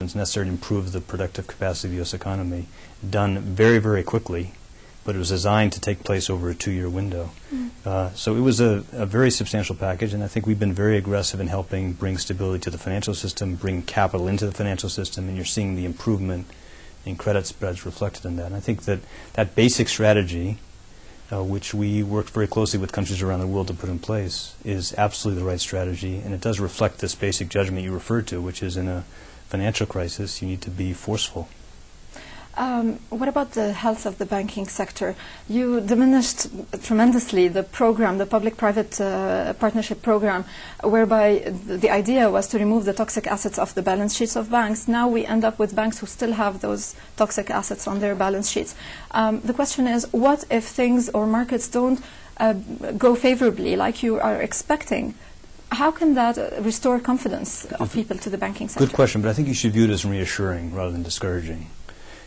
necessary to improve the productive capacity of the U.S. economy, done very, very quickly, but it was designed to take place over a 2-year window. So it was a very substantial package, and I think we've been very aggressive in helping bring stability to the financial system, bring capital into the financial system, and you're seeing the improvement in credit spreads reflected in that. And I think that that basic strategy, which we worked very closely with countries around the world to put in place, is absolutely the right strategy, and it does reflect this basic judgment you referred to, which is in a financial crisis, you need to be forceful. What about the health of the banking sector? You diminished tremendously the program, the public-private partnership program, whereby the idea was to remove the toxic assets off the balance sheets of banks. Now we end up with banks who still have those toxic assets on their balance sheets. The question is, what if things or markets don't go favorably like you are expecting? How can that restore confidence of people to the banking sector? Good question, but I think you should view it as reassuring rather than discouraging.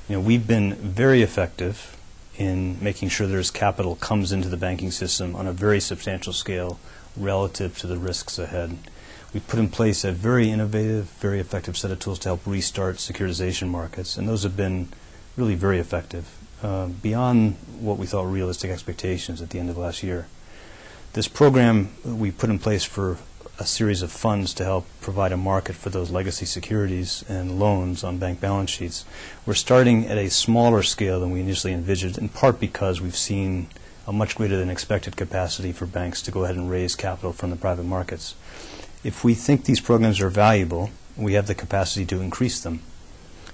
You know, we've been very effective in making sure there's capital comes into the banking system on a very substantial scale relative to the risks ahead. We've put in place a very innovative, very effective set of tools to help restart securitization markets, and those have been really very effective, beyond what we thought realistic expectations at the end of last year. This program we put in place for a series of funds to help provide a market for those legacy securities and loans on bank balance sheets. We're starting at a smaller scale than we initially envisioned, in part because we've seen a much greater than expected capacity for banks to go ahead and raise capital from the private markets. If we think these programs are valuable, we have the capacity to increase them.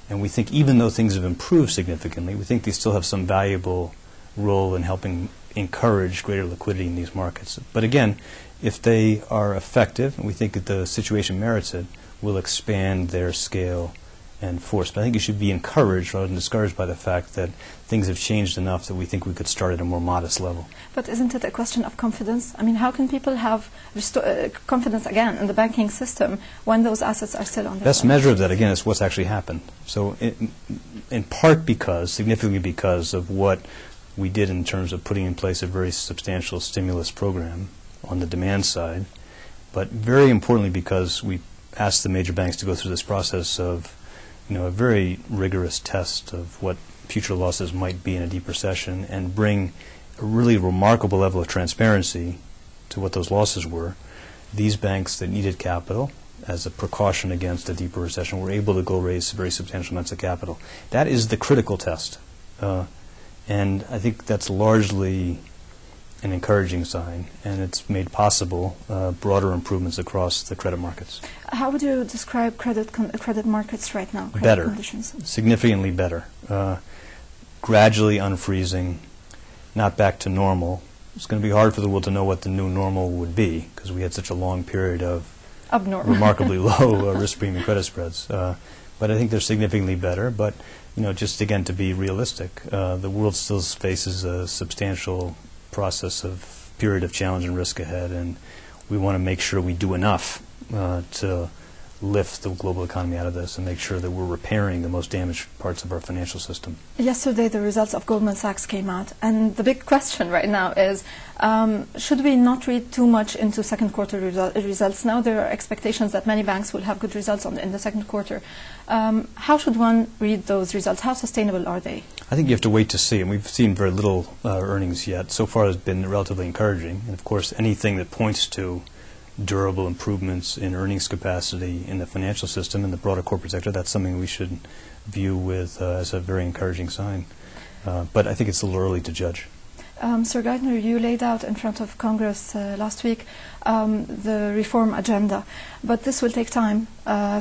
And we think even though things have improved significantly, we think they still have some valuable role in helping encourage greater liquidity in these markets. But again, if they are effective, and we think that the situation merits it, we'll expand their scale and force. But I think you should be encouraged rather than discouraged by the fact that things have changed enough that we think we could start at a more modest level. But isn't it a question of confidence? I mean, how can people have confidence again in the banking system when those assets are still on their best measure of that, again, is what's actually happened. So in part because, significantly because of what we did in terms of putting in place a very substantial stimulus program on the demand side, but very importantly because we asked the major banks to go through this process of, a very rigorous test of what future losses might be in a deep recession and bring a really remarkable level of transparency to what those losses were. These banks that needed capital as a precaution against a deeper recession were able to go raise very substantial amounts of capital. That is the critical test. And I think that's largely an encouraging sign, and it's made possible broader improvements across the credit markets. How would you describe credit markets right now? Better, conditions? Significantly better. Gradually unfreezing, not back to normal. It's going to be hard for the world to know what the new normal would be because we had such a long period of abnormal, remarkably low risk premium credit spreads. But I think they're significantly better. But just again to be realistic, the world still faces a substantial process of period of challenge and risk ahead, and we want to make sure we do enough to lift the global economy out of this and make sure that we're repairing the most damaged parts of our financial system. Yesterday the results of Goldman Sachs came out, and the big question right now is, should we not read too much into second quarter results? Now there are expectations that many banks will have good results in the second quarter. How should one read those results? How sustainable are they? I think you have to wait to see, and we've seen very little earnings yet. So far it's been relatively encouraging, and of course anything that points to durable improvements in earnings capacity in the financial system and the broader corporate sector, that's something we should view with as a very encouraging sign. But I think it's a little early to judge. Sir Geithner, you laid out in front of Congress last week the reform agenda, but this will take time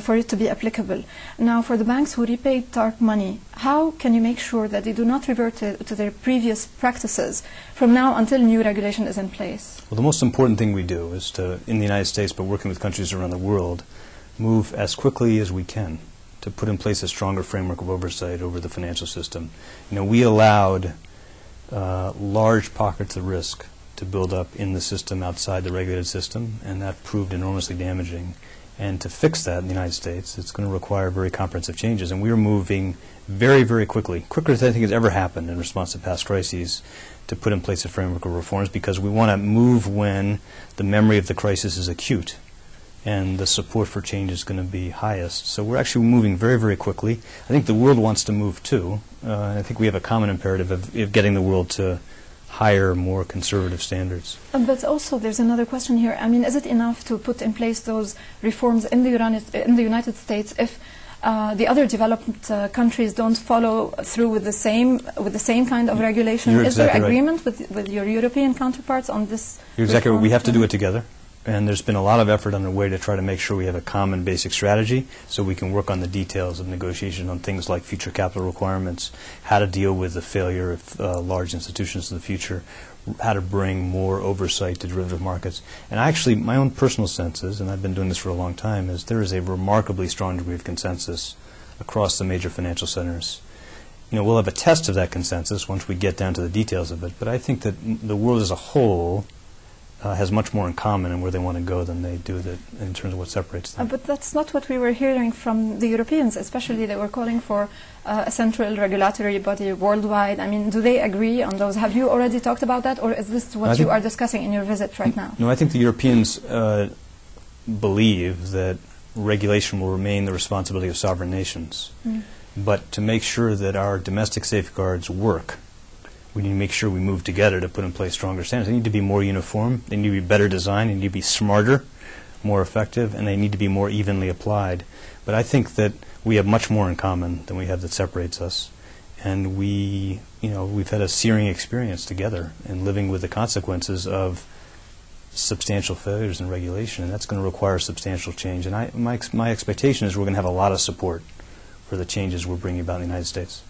for it to be applicable. Now, for the banks who repaid TARP money, how can you make sure that they do not revert to their previous practices from now until new regulation is in place? Well, the most important thing we do is to, in the United States, but working with countries around the world, move as quickly as we can to put in place a stronger framework of oversight over the financial system. We allowed large pockets of risk to build up in the system outside the regulated system, and that proved enormously damaging. And to fix that in the United States, it's going to require very comprehensive changes. And we're moving very, very quickly, quicker than I think has ever happened in response to past crises, to put in place a framework of reforms because we want to move when the memory of the crisis is acute and the support for change is going to be highest. So we're actually moving very, very quickly. I think the world wants to move too. I think we have a common imperative of getting the world to higher, more conservative standards. But also there's another question here. I mean, is it enough to put in place those reforms in the United States if the other developed countries don't follow through with the same kind of regulation? You're Is there exactly agreement with your European counterparts on this? You're exactly right. We have to do reform? it together. And there's been a lot of effort underway to try to make sure we have a common basic strategy so we can work on the details of negotiation on things like future capital requirements, how to deal with the failure of large institutions in the future, how to bring more oversight to derivative markets. And actually, my own personal sense is, and I've been doing this for a long time, is there is a remarkably strong degree of consensus across the major financial centers. We'll have a test of that consensus once we get down to the details of it, but I think that the world as a whole has much more in common in where they want to go than they do in terms of what separates them. But that's not what we were hearing from the Europeans, especially they were calling for a central regulatory body worldwide. I mean, do they agree on those? Have you already talked about that, or is this what you are discussing in your visit right now? No, I think the Europeans believe that regulation will remain the responsibility of sovereign nations. But to make sure that our domestic safeguards work, we need to make sure we move together to put in place stronger standards. They need to be more uniform, they need to be better designed, they need to be smarter, more effective, and they need to be more evenly applied. But I think that we have much more in common than we have that separates us. And we've had a searing experience together in living with the consequences of substantial failures in regulation, and that's going to require substantial change. And my expectation is we're going to have a lot of support for the changes we're bringing about in the United States.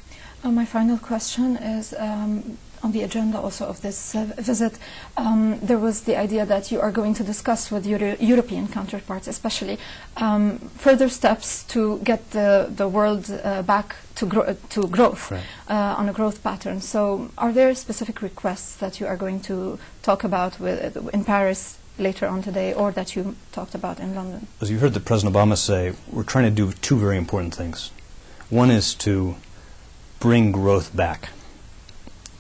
My final question is on the agenda also of this visit. There was the idea that you are going to discuss with your European counterparts, especially further steps to get the world back to growth, right, on a growth pattern. So are there specific requests that you are going to talk about in Paris later on today, or that you talked about in London? As you heard the President Obama say, we're trying to do two very important things. One is to bring growth back,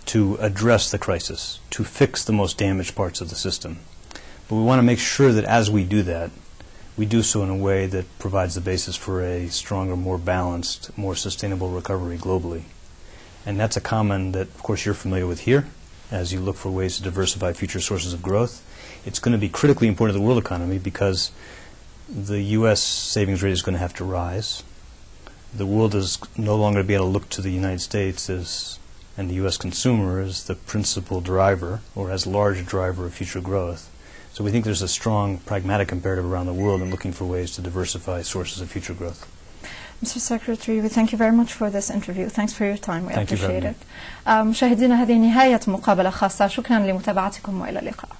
to address the crisis, to fix the most damaged parts of the system. But we want to make sure that as we do that, we do so in a way that provides the basis for a stronger, more balanced, more sustainable recovery globally. And that's a common that, of course, you're familiar with here as you look for ways to diversify future sources of growth. It's going to be critically important to the world economy because the U.S. savings rate is going to have to rise. The world is no longer going to be able to look to the United States and the U.S. consumer as the principal driver or as large a driver of future growth. So we think there's a strong pragmatic imperative around the world in looking for ways to diversify sources of future growth. Mr. Secretary, we thank you very much for this interview. Thanks for your time. We Thank you for appreciate having me. it. مشاهدينا، هذه نهاية مقابلة خاصة. شكرا لمتابعتكم وإلى اللقاء.